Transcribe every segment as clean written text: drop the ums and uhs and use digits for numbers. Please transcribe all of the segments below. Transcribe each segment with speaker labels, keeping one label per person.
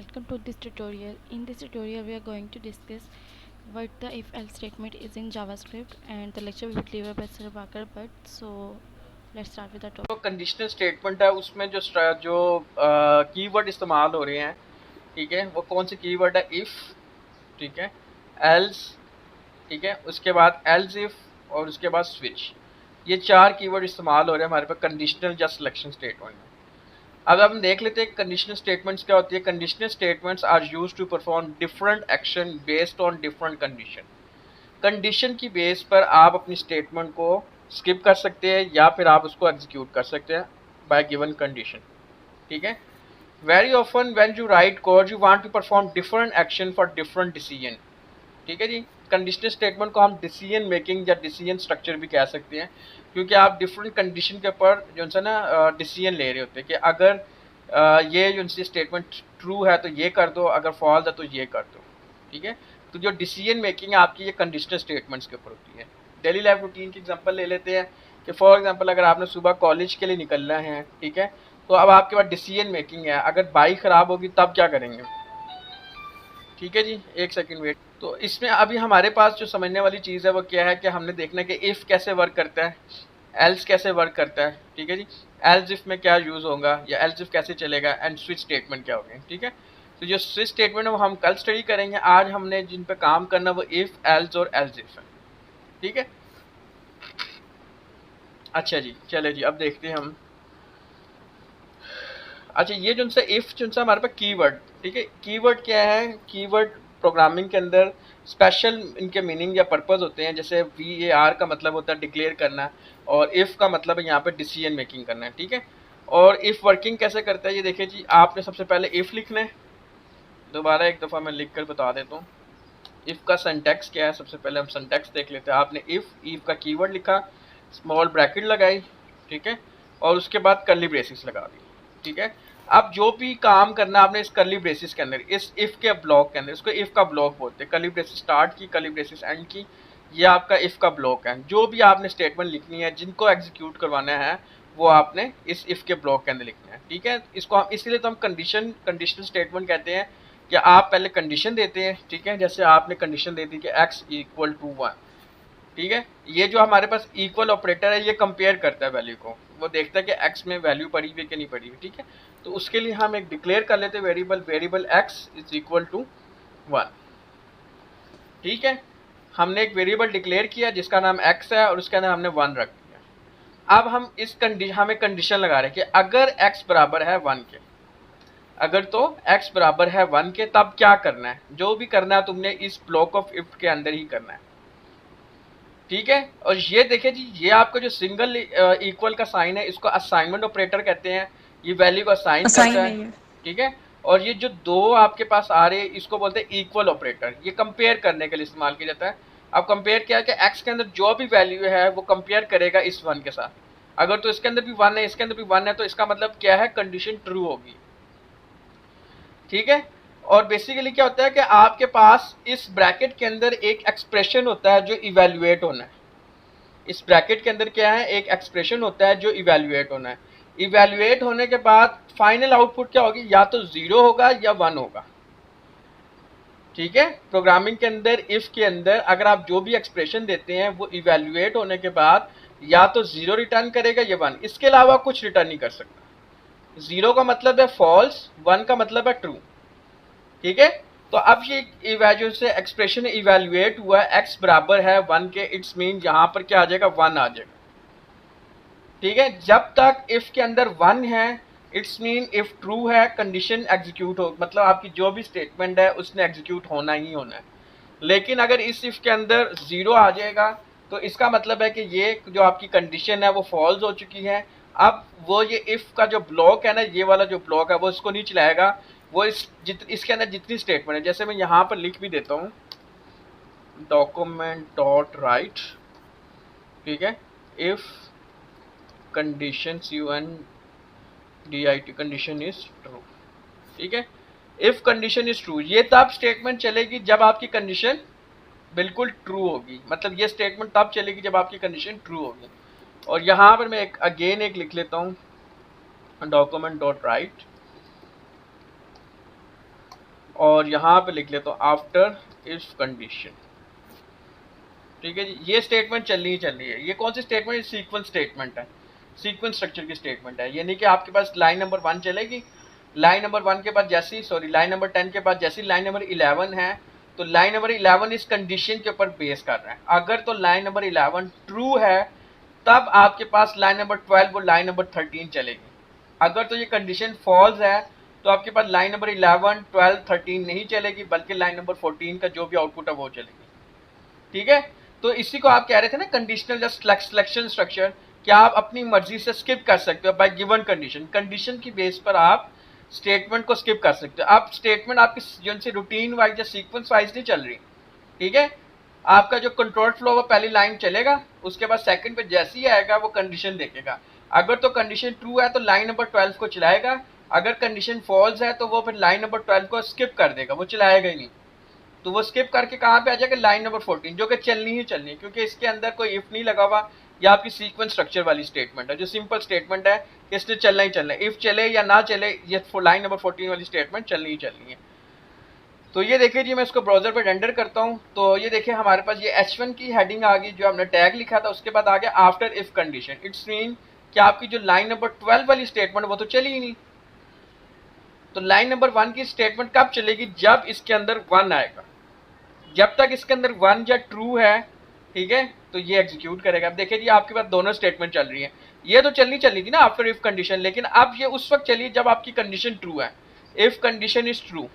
Speaker 1: welcome to this tutorial. In this tutorial we are going to discuss what the if else statement is in JavaScript, and the lecture will be delivered by Sir Bakar Bhatt. So let's start with the
Speaker 2: जो
Speaker 1: topic.
Speaker 2: Conditional statement है उसमें जो keyword इस्तेमाल हो रहे हैं, ठीक है, वो कौन से कीवर्ड है? इफ़, ठीक है, एल्स, ठीक है, उसके बाद एल्स इफ और उसके बाद स्विच। ये चार कीवर्ड इस्तेमाल हो रहे हैं हमारे पास कंडीशनल या सिलेक्शन स्टेटमेंट में। अब हम देख लेते हैं कंडीशनल स्टेटमेंट्स क्या होती है। Conditional statements are used to perform different action based on different condition. Condition की बेस पर आप अपनी स्टेटमेंट को स्किप कर सकते हैं या फिर आप उसको एग्जीक्यूट कर सकते हैं बाय गिवन कंडीशन, ठीक है। Very often when you write code you want to perform different action for different decision, ठीक है जी। कंडीशनल स्टेटमेंट को हम डिसीजन मेकिंग या डिसीजन स्ट्रक्चर भी कह सकते हैं, क्योंकि आप डिफरेंट कंडीशन के ऊपर जो है ना डिसीजन ले रहे होते हैं कि अगर ये जो स्टेटमेंट ट्रू है तो ये कर दो, अगर फॉल्स है तो ये कर दो, ठीक है। तो जो डिसीजन मेकिंग है आपकी ये कंडीशनल स्टेटमेंट्स के ऊपर होती है। डेली लाइफ रूटीन की एग्जांपल ले लेते हैं कि फॉर एग्जांपल अगर आपने सुबह कॉलेज के लिए निकलना है, ठीक है, तो अब आपके पास डिसीजन मेकिंग है, अगर बाइक ख़राब होगी तब क्या करेंगे, ठीक है जी। एक सेकंड वेट। तो इसमें अभी हमारे पास जो समझने वाली चीज़ है वो क्या है कि हमने देखना है कि इफ़ कैसे वर्क करता है, एल्स कैसे वर्क करता है, ठीक है जी। एल्स इफ में क्या यूज़ होगा या एल्स इफ कैसे चलेगा, एंड स्विच स्टेटमेंट क्या होगा, ठीक है। तो जो स्विच स्टेटमेंट है वो हम कल स्टडी करेंगे। आज हमने जिन पे काम करना वो इफ़, एल्स और एल्स इफ है, ठीक है। अच्छा जी, चले जी, अब देखते हैं हम। अच्छा, ये जो सा इफ जो सा हमारे पास कीवर्ड, ठीक है। कीवर्ड क्या है? कीवर्ड प्रोग्रामिंग के अंदर स्पेशल इनके मीनिंग या पर्पस होते हैं। जैसे VAR का मतलब होता है डिक्लेयर करना, और इफ़ का मतलब है यहाँ पे डिसीजन मेकिंग करना है, ठीक है। और इफ़ वर्किंग कैसे करता है ये देखिए जी। आपने सबसे पहले इफ़ लिखना है। दोबारा एक दफ़ा मैं लिख कर बता देता हूँ इफ़ का सिंटैक्स क्या है। सबसे पहले हम सिंटैक्स देख लेते हैं। आपने इफ़ का कीवर्ड लिखा, स्मॉल ब्रैकेट लगाई, ठीक है, और उसके बाद कर्ली ब्रेसिस लगा दी, ठीक है। अब जो भी काम करना आपने इस कर्ली ब्रेसिस के अंदर, इस इफ़ के ब्लॉक के अंदर, इसको इफ़ का ब्लॉक बोलते हैं। कर्ली ब्रेसिस स्टार्ट की, कर्ली ब्रेसिस एंड की, ये आपका इफ़ का ब्लॉक है। जो भी आपने स्टेटमेंट लिखनी है, जिनको एग्जीक्यूट करवाना है, वो आपने इस इफ़ के ब्लॉक के अंदर लिखना है, ठीक है। इसको हम इसलिए तो हम कंडीशनल स्टेटमेंट कहते हैं कि आप पहले कंडीशन देते हैं, ठीक है। जैसे आपने कंडीशन दे दी कि x इक्वल टू 1, ठीक है। ये जो हमारे पास इक्वल ऑपरेटर है ये कंपेयर करता है वैल्यू को, वो देखता है कि x में वैल्यू पड़ी हुई है कि नहीं पड़ी हुई, ठीक है। तो उसके लिए हम एक डिक्लेयर कर लेते हैं variable x is equal to 1, ठीक है। हमने एक वेरिएबल डिक्लेयर किया जिसका नाम x है और उसके अंदर हमने 1 रख दिया। अब हम हम एक कंडीशन लगा रहे हैं कि अगर x बराबर है 1 के, अगर तो x बराबर है 1 के, तब क्या करना है? जो भी करना है तुमने इस ब्लॉक ऑफ इफ के अंदर ही करना है, ठीक है। और ये देखिए जी, ये आपका जो सिंगल इक्वल का साइन है इसको असाइनमेंट ऑपरेटर कहते हैं। ये वैल्यू को असाइन करता
Speaker 3: असाइन
Speaker 2: है,
Speaker 3: है ये।
Speaker 2: ठीक है। और ये जो दो आपके पास आ रहे हैं इसको बोलते हैं इक्वल ऑपरेटर। ये कंपेयर करने के लिए इस्तेमाल किया जाता है। अब कंपेयर क्या है कि x के अंदर जो भी वैल्यू है वो कंपेयर करेगा इस 1 के साथ। अगर तो इसके अंदर भी 1 है, इसके अंदर भी 1 है, तो इसका मतलब क्या है? कंडीशन ट्रू होगी, ठीक है। और बेसिकली क्या होता है कि आपके पास इस ब्रैकेट के अंदर एक एक्सप्रेशन होता है जो इवेल्युएट होना है। इस ब्रैकेट के अंदर क्या है? एक एक्सप्रेशन होता है जो इवेल्युएट होना है। इवेल्युएट होने के बाद फाइनल आउटपुट क्या होगी? या तो 0 होगा या 1 होगा, ठीक है। प्रोग्रामिंग के अंदर इफ के अंदर अगर आप जो भी एक्सप्रेशन देते हैं वो इवेल्युएट होने के बाद या तो 0 रिटर्न करेगा या 1, इसके अलावा कुछ रिटर्न नहीं कर सकता। 0 का मतलब है फॉल्स, 1 का मतलब है ट्रू, ठीक है। तो अब ये वैल्यू से एक्सप्रेशन इवेल्युएट हुआ है, x बराबर है 1 के, इट्स मीन यहाँ पर क्या आ जाएगा? 1 आ जाएगा, ठीक है। जब तक इफ के अंदर 1 है इट्स मीन इफ ट्रू है, कंडीशन एग्जीक्यूट हो, मतलब आपकी जो भी स्टेटमेंट है उसने एग्जीक्यूट होना ही होना है। लेकिन अगर इस इफ के अंदर 0 आ जाएगा तो इसका मतलब है कि ये जो आपकी कंडीशन है वो फॉल्स हो चुकी है। अब वो ये इफ का जो ब्लॉक है ना, ये वाला जो ब्लॉक है वो इसको नहीं चलाएगा। वो इसके अंदर जितनी स्टेटमेंट है, जैसे मैं यहाँ पर लिख भी देता हूँ डॉक्यूमेंट डॉट राइट, ठीक है, if condition UNDIT condition is true, ठीक है। इफ कंडीशन इज ट्रू, ये तब स्टेटमेंट चलेगी जब आपकी कंडीशन बिल्कुल ट्रू होगी। मतलब ये स्टेटमेंट तब चलेगी जब आपकी कंडीशन ट्रू होगी। और यहाँ पर मैं अगेन एक लिख लेता हूँ डॉक्यूमेंट डॉट राइट और यहाँ पे लिख लेता हूँ आफ्टर इफ कंडीशन। ठीक है जी, ये स्टेटमेंट चलनी ही चलनी है। ये कौन सी स्टेटमेंट? सीक्वेंस स्टेटमेंट है, सीक्वेंस स्ट्रक्चर की स्टेटमेंट है। यानी कि आपके पास लाइन नंबर 1 चलेगी, लाइन नंबर 1 के बाद जैसी लाइन नंबर 10 के बाद जैसी लाइन नंबर 11 है, तो लाइन नंबर 11 इस कंडीशन के ऊपर बेस कर रहा है। अगर तो लाइन नंबर 11 ट्रू है तब आपके पास लाइन नंबर 12 और लाइन नंबर 13 चलेगी। अगर तो ये कंडीशन फॉल्स है तो आपके पास लाइन नंबर 11, 12, 13 नहीं चलेगी, बल्कि लाइन नंबर 14 का जो भी आउटपुट है वो चलेगी। ठीक है, तो इसी को आप कह रहे थे ना कंडीशनल या सिलेक्शन स्ट्रक्चर, कि आप अपनी मर्जी से स्किप कर सकते हो बाय गिवन कंडीशन। कंडीशन की बेस पर आप स्टेटमेंट को स्किप कर सकते हो। अब स्टेटमेंट आपकी जो से रूटीन वाइज या सीक्वेंस वाइज नहीं चल रही। ठीक है, आपका जो कंट्रोल फ्लो वो पहली लाइन चलेगा, उसके बाद सेकंड पे जैसे ही आएगा वो कंडीशन देखेगा। अगर तो कंडीशन ट्रू है तो लाइन नंबर 12 को चलाएगा, अगर कंडीशन फॉल्स है तो वो फिर लाइन नंबर 12 को स्किप कर देगा, वो चलाएगा ही नहीं। तो वो स्किप करके कहाँ पे आ जाएगा? लाइन नंबर 14, जो कि चलनी ही चलनी है, क्योंकि इसके अंदर कोई इफ नहीं लगा हुआ। या आपकी सीक्वेंस स्ट्रक्चर वाली स्टेटमेंट है, जो सिंपल स्टेटमेंट है, इसने चलना ही चलना है। इफ चले या ना चले, ये लाइन नंबर 14 वाली स्टेटमेंट चलनी ही चलनी है। तो ये देखिए जी, मैं इसको ब्राउजर पर रेंडर करता हूँ। तो ये देखिए हमारे पास ये H1 की हेडिंग आ गई, जो हमने टैग लिखा था, उसके बाद आ गया after if condition. It's mean कि आपकी जो लाइन नंबर 12 वाली स्टेटमेंट वो तो चली ही नहीं। तो लाइन नंबर 1 की स्टेटमेंट कब चलेगी? जब इसके अंदर 1 आएगा। जब तक इसके अंदर 1 या ट्रू है, ठीक है, तो ये एग्जीक्यूट करेगा। अब देखिए जी, आपके पास दोनों स्टेटमेंट चल रही है। ये तो चलनी थी ना आफ्टर इफ कंडीशन, लेकिन अब ये उस वक्त चली जब आपकी कंडीशन ट्रू है, इफ कंडीशन इज ट्रू।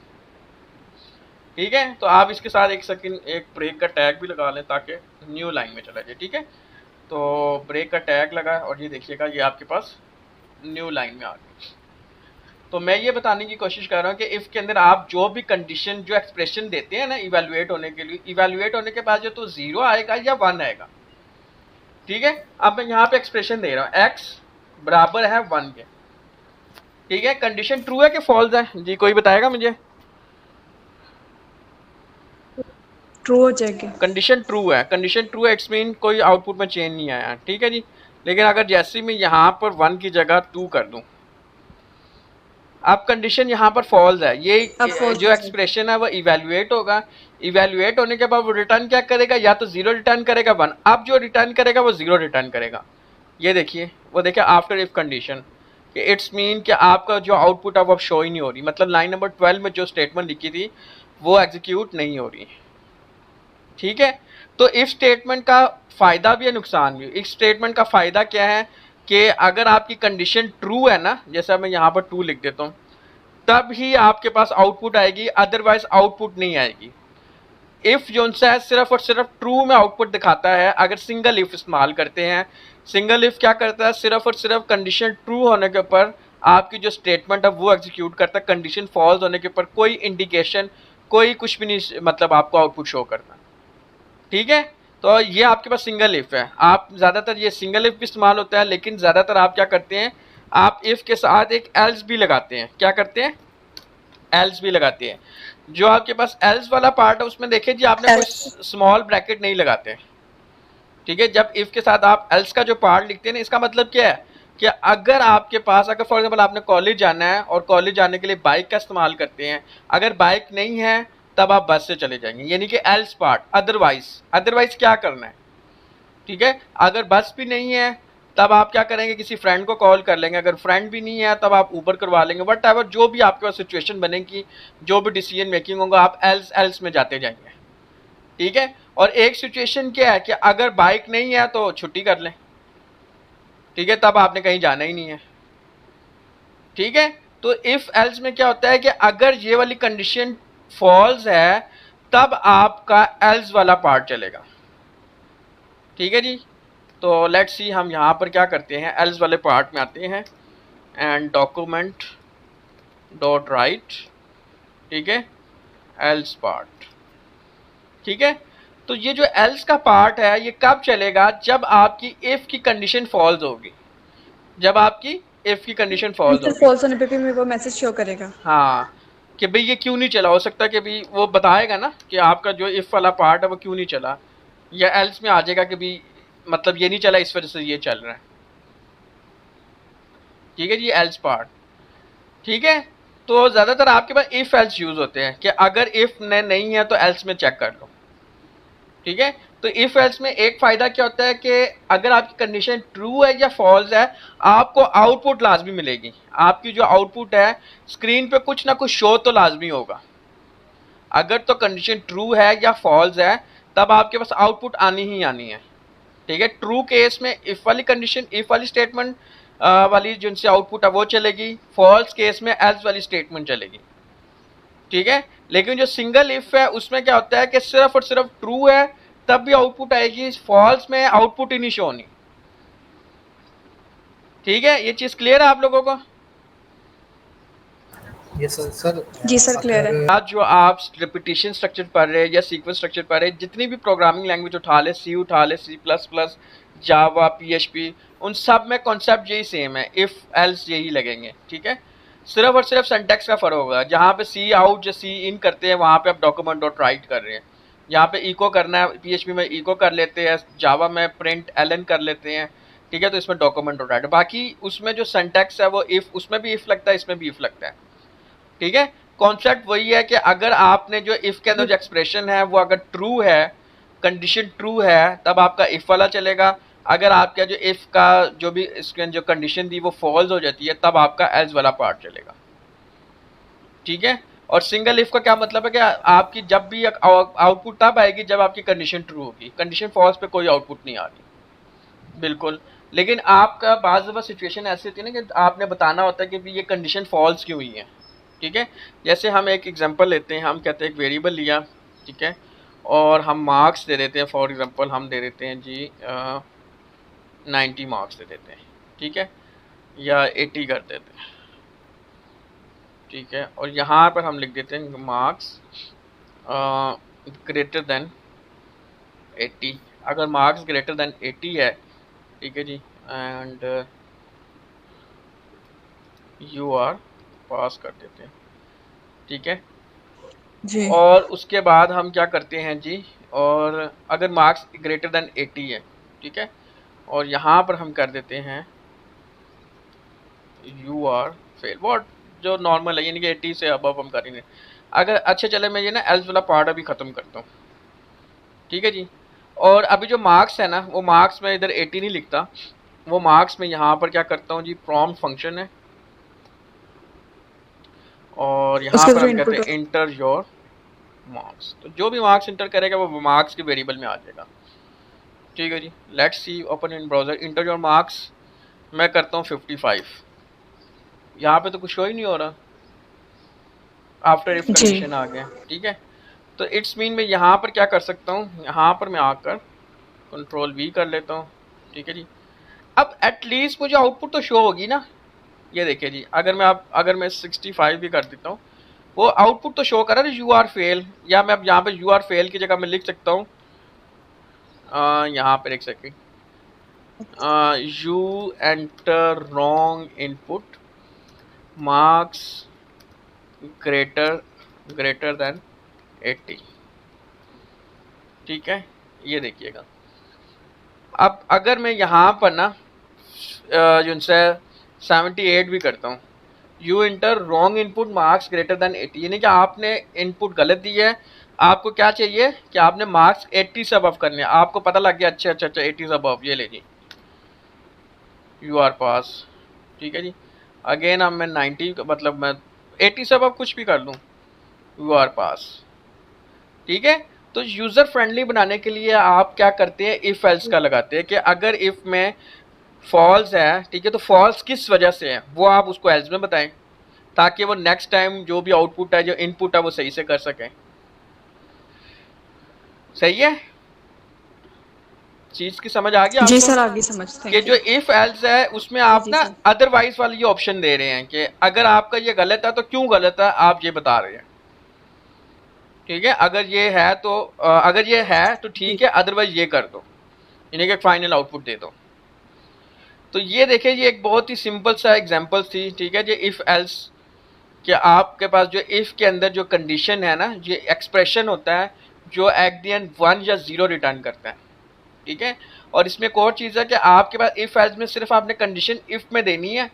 Speaker 2: ठीक है, तो आप इसके साथ एक सेकंड एक ब्रेक का टैग भी लगा लें ताकि न्यू लाइन में चला जाए। ठीक है, तो ब्रेक का टैग लगा और ये देखिएगा ये आपके पास न्यू लाइन में आ गई। तो मैं ये बताने की कोशिश कर रहा हूँ कि इफ के अंदर आप जो भी कंडीशन जो एक्सप्रेशन देते हैं ना इवेलुएट होने के लिए, इवेलुएट होने के बाद जो तो 0 आएगा या 1 आएगा। ठीक है, अब मैं यहाँ पे एक्सप्रेशन दे रहा हूँ x बराबर है 1 के। ठीक है, कंडीशन ट्रू है कि फॉल्स है? जी कोई बताएगा मुझे?
Speaker 3: ट्रू हो जाएगी।
Speaker 2: कंडीशन ट्रू है, कंडीशन ट्रू है, इट्स मीन कोई आउटपुट में चेंज नहीं आया। ठीक है जी, लेकिन अगर जैसे मैं यहाँ पर 1 की जगह 2 कर दूं, अब कंडीशन यहाँ पर फॉल्स है, ये जो एक्सप्रेशन है वो इवेलुएट होगा। इवेलुएट होने के बाद वो रिटर्न क्या करेगा? या तो 0 रिटर्न करेगा 1। अब जो रिटर्न करेगा वो 0 रिटर्न करेगा। ये देखिए, वो देखिए after if condition, it's mean कि आपका जो आउटपुट है वो अब शो ही नहीं हो रही। मतलब लाइन नंबर 12 में जो स्टेटमेंट लिखी थी वो एग्जीक्यूट नहीं हो रही। ठीक है, तो इफ स्टेटमेंट का फायदा भी है, नुकसान भी। इफ स्टेटमेंट का फायदा क्या है कि अगर आपकी कंडीशन ट्रू है ना, जैसा मैं यहाँ पर 2 लिख देता हूँ, तब ही आपके पास आउटपुट आएगी, अदरवाइज आउटपुट नहीं आएगी। इफ जो है सिर्फ और सिर्फ ट्रू में आउटपुट दिखाता है अगर सिंगल इफ इस्तेमाल करते हैं। सिंगल इफ क्या करता है? सिर्फ और सिर्फ कंडीशन ट्रू होने के ऊपर आपकी जो स्टेटमेंट है वो एग्जीक्यूट करता है। कंडीशन फॉल्स होने के ऊपर कोई इंडिकेशन, कोई कुछ भी नहीं, मतलब आपको आउटपुट शो करता। ठीक है, तो ये आपके पास सिंगल इफ है। आप ज़्यादातर ये सिंगल इफ भी इस्तेमाल होता है, लेकिन ज़्यादातर आप क्या करते हैं, आप इफ के साथ एक एल्स भी लगाते हैं। क्या करते हैं? एल्स भी लगाते हैं। जो आपके पास एल्स वाला पार्ट है उसमें देखिए जी, आपने कोई स्मॉल ब्रैकेट नहीं लगाते। ठीक है, जब इफ के साथ आप एल्स का जो पार्ट लिखते हैं ना, इसका मतलब क्या है कि अगर आपके पास, अगर फॉर एग्जांपल आपने कॉलेज जाना है और कॉलेज जाने के लिए बाइक का इस्तेमाल करते हैं, अगर बाइक नहीं है तब आप बस से चले जाएंगे, यानी कि एल्स पार्ट। अदरवाइज क्या करना है? ठीक है, अगर बस भी नहीं है तब आप क्या करेंगे? किसी फ्रेंड को कॉल कर लेंगे। अगर फ्रेंड भी नहीं है तब आप ऊबर करवा लेंगे। वट एवर जो भी आपके पास सिचुएशन बनेगी, जो भी डिसीजन मेकिंग होगा, आप एल्स में जाते जाएंगे। ठीक है, और एक सिचुएशन क्या है कि अगर बाइक नहीं है तो छुट्टी कर लें। ठीक है, तब आपने कहीं जाना ही नहीं है। ठीक है, तो इफ एल्स में क्या होता है कि अगर ये वाली कंडीशन फॉल्स है तब आपका एल्स वाला पार्ट चलेगा। ठीक है जी, तो लेट्स सी हम यहाँ पर क्या करते हैं, एल्स वाले पार्ट में आते हैं एंड डॉक्यूमेंट डॉट राइट। ठीक है, एल्स पार्ट। ठीक है, तो ये जो एल्स का पार्ट है ये कब चलेगा? जब आपकी इफ की कंडीशन फॉल्स होगी। जब आपकी इफ की कंडीशन फॉल्स होगी,
Speaker 3: फॉल्स होने पे भी मेरे को मैसेज शो करेगा।
Speaker 2: हाँ, कि भाई ये क्यों नहीं चला। हो सकता है कि भाई वो बताएगा ना कि आपका जो इफ वाला पार्ट है वो क्यों नहीं चला, या एल्स में आ जाएगा कि भाई मतलब ये नहीं चला इस वजह से ये चल रहा है। ठीक है जी, एल्स पार्ट। ठीक है, तो ज़्यादातर आपके पास इफ़ एल्स यूज़ होते हैं कि अगर इफ़ नहीं है तो एल्स में चेक कर लो, ठीक है। तो इफ एल्स में एक फायदा क्या होता है कि अगर आपकी कंडीशन ट्रू है या फॉल्स है, आपको आउटपुट लाजमी मिलेगी। आपकी जो आउटपुट है स्क्रीन पे कुछ ना कुछ शो तो लाजमी होगा। अगर तो कंडीशन ट्रू है या फॉल्स है तब आपके पास आउटपुट आनी ही आनी है, ठीक है। ट्रू केस में इफ वाली कंडीशन, इफ वाली स्टेटमेंट वाली जिनसे आउटपुट है वो चलेगी, फॉल्स केस में एल्स वाली स्टेटमेंट चलेगी, ठीक है। लेकिन जो सिंगल इफ है उसमें क्या होता है कि सिर्फ और सिर्फ ट्रू है तब भी आउटपुट आएगी, फॉल्स में आउटपुट ही नहीं शो होनी, ठीक है। ये चीज क्लियर है आप लोगों को?
Speaker 4: ये सर
Speaker 3: जी सर क्लियर है।
Speaker 2: आज जो आप रिपीटिशन स्ट्रक्चर पढ़ रहे हैं या सीक्वेंस स्ट्रक्चर पढ़ रहे हैं, जितनी भी प्रोग्रामिंग लैंग्वेज उठा ले, सी उठा ले, सी प्लस प्लस, जावा, पीएचपी, उन सब में कॉन्सेप्ट यही सेम है, इफ एल्स यही लगेंगे, ठीक है। सिर्फ और सिर्फ सिंटैक्स का फर्क होगा। जहाँ पे सी आउट या सी इन करते हैं वहाँ पे आप डॉक्यूमेंट डॉट राइट कर रहे हैं, यहाँ पे इको करना है पीएचपी में इको कर लेते हैं, जावा में प्रिंट एलन कर लेते हैं, ठीक है। तो इसमें डॉक्यूमेंट डॉट राइट, बाकी उसमें जो सिंटैक्स है वो इफ, उसमें भी इफ लगता है, इसमें भी इफ लगता है, ठीक है। कॉन्सेप्ट वही है कि अगर आपने जो इफ के अंदर जो एक्सप्रेशन है वो अगर ट्रू है, कंडीशन ट्रू है, तब आपका इफ वाला चलेगा। अगर आपका जो इफ का जो भी इसके जो कंडीशन थी वो फॉल्स हो जाती है तब आपका एल्स वाला पार्ट चलेगा, ठीक है। और सिंगल इफ का क्या मतलब है कि आपकी जब भी आउटपुट तब आएगी जब आपकी कंडीशन ट्रू होगी, कंडीशन फॉल्स पे कोई आउटपुट नहीं आ रही, बिल्कुल। लेकिन आपका बाज़ दफ़ा सिचुएशन ऐसी होती है ना कि आपने बताना होता है कि भी ये कंडीशन फॉल्स क्यों हुई है, ठीक है। जैसे हम एक एग्जांपल लेते हैं, हम कहते हैं एक वेरिएबल लिया, ठीक है, और हम मार्क्स दे देते हैं। फॉर एग्जांपल हम दे देते हैं जी 90 मार्क्स दे देते हैं, ठीक है, या 80 कर देते हैं, ठीक है। और यहाँ पर हम लिख देते हैं मार्क्स ग्रेटर देन 80। अगर मार्क्स ग्रेटर देन 80 है, ठीक है जी, एंड यू आर पास कर देते हैं, ठीक है।
Speaker 3: जी
Speaker 2: और उसके बाद हम क्या करते हैं जी, और अगर मार्क्स ग्रेटर देन 80 है, ठीक है, और यहाँ पर हम कर देते हैं यू आर फेल, वॉट जो नॉर्मल है, यानी कि 80 से अब हम करेंगे। अगर अच्छा चले मैं ये ना एल्स वाला पार्ट अभी ख़त्म करता हूँ, ठीक है जी। और अभी जो मार्क्स है ना वो मार्क्स में इधर 80 नहीं लिखता, वो मार्क्स में यहाँ पर क्या करता हूँ जी, प्रॉम्प्ट फंक्शन है, और यहाँ
Speaker 3: उसके
Speaker 2: पर
Speaker 3: थ्रू
Speaker 2: हम कहते
Speaker 3: इनपुट
Speaker 2: हैं इंटर योर मार्क्स। तो जो भी मार्क्स इंटर करेगा वो मार्क्स के वेरिएबल में आ जाएगा, ठीक है जी। Let's see open in browser, enter your marks मैं करता हूँ 55, यहाँ पे तो कुछ शो ही नहीं हो रहा, आफ्टर इफ
Speaker 3: जी
Speaker 2: कंडीशन आ गया, ठीक है। तो इट्स मीन मैं यहाँ पर क्या कर सकता हूँ, यहाँ पर मैं आकर कंट्रोल वी कर लेता हूँ, ठीक है जी। अब एटलीस्ट मुझे आउटपुट तो शो होगी ना, ये देखिए जी, अगर मैं 65 भी कर देता हूँ वो आउटपुट तो शो कर रहा है यू आर फेल, या मैं अब यहाँ पे यू आर फेल की जगह मैं लिख सकता हूँ यहाँ पर एक second, you enter wrong input, marks greater than 80, ठीक है। ये देखिएगा, अब अगर मैं यहाँ पर ना जिनसे 78 भी करता हूँ, you inter wrong input marks greater than 80, यानी कि आपने इनपुट गलत दी है, आपको क्या चाहिए कि आपने मार्क्स 80 से अबव करने हैं। आपको पता लग गया अच्छा 80 से अबव, ये ले जी यू आर पास, ठीक है जी। अगेन अब मैं 90 मतलब मैं 80 से अबव कुछ भी कर लूँ, यू आर पास, ठीक है। तो यूज़र फ्रेंडली बनाने के लिए आप क्या करते हैं, इफ़ एल्स का लगाते हैं कि अगर इफ़ में फॉल्स है, ठीक है, तो फॉल्स किस वजह से है वो आप उसको एल्स में बताएं, ताकि वो नेक्स्ट टाइम जो भी आउटपुट है, जो इनपुट है, वो सही से कर सकें। सही है, चीज़ की समझ आ गई
Speaker 3: जी
Speaker 2: आपको?
Speaker 3: सर आगे समझ,
Speaker 2: कि
Speaker 3: थैंक
Speaker 2: जो
Speaker 3: यू।
Speaker 2: इफ एल्स है उसमें आप
Speaker 3: जी
Speaker 2: ना
Speaker 3: सर
Speaker 2: अदरवाइज वाली ये ऑप्शन दे रहे हैं कि अगर आपका ये गलत है तो क्यों गलत है आप ये बता रहे हैं, ठीक है। अगर ये है तो अगर ये है तो
Speaker 3: जी
Speaker 2: ठीक है, अदरवाइज ये कर दो, यानी कि फाइनल आउटपुट दे दो। तो ये देखिए, ये एक बहुत ही सिंपल सा एग्जांपल थी, ठीक है। जो इफ एल्स कि आपके पास जो इफ के अंदर जो कंडीशन है ना, ये एक्सप्रेशन होता है जो एट द एंड 1 या 0 रिटर्न करता है, ठीक है। और इसमें एक और चीज़ है कि आपके पास इफ एल्स में सिर्फ आपने कंडीशन इफ में देनी है,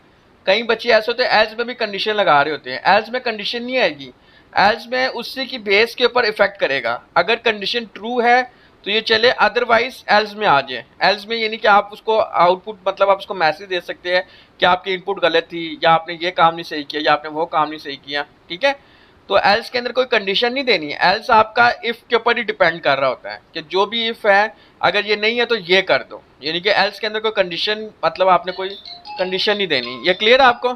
Speaker 2: कई बच्चे ऐसे होते हैं एल्स में भी कंडीशन लगा रहे होते हैं, एल्स में कंडीशन नहीं आएगी, एल्स में उसी की बेस के ऊपर इफेक्ट करेगा। अगर कंडीशन ट्रू है तो ये चले, अदरवाइज एल्स में आ जाए। एल्स में यानी कि आप उसको आउटपुट मतलब आप उसको मैसेज दे सकते हैं कि आपकी इनपुट गलत थी, या आपने ये काम नहीं सही किया, या आपने वो काम नहीं सही किया, ठीक है। तो एल्स के अंदर कोई कंडीशन नहीं देनी है, एल्स आपका इफ के ऊपर ही डिपेंड कर रहा होता है कि जो भी इफ है अगर ये नहीं है तो ये कर दो, यानी कि एल्स के अंदर कोई कंडीशन मतलब आपने कोई कंडीशन नहीं देनी। ये क्लियर है आपको?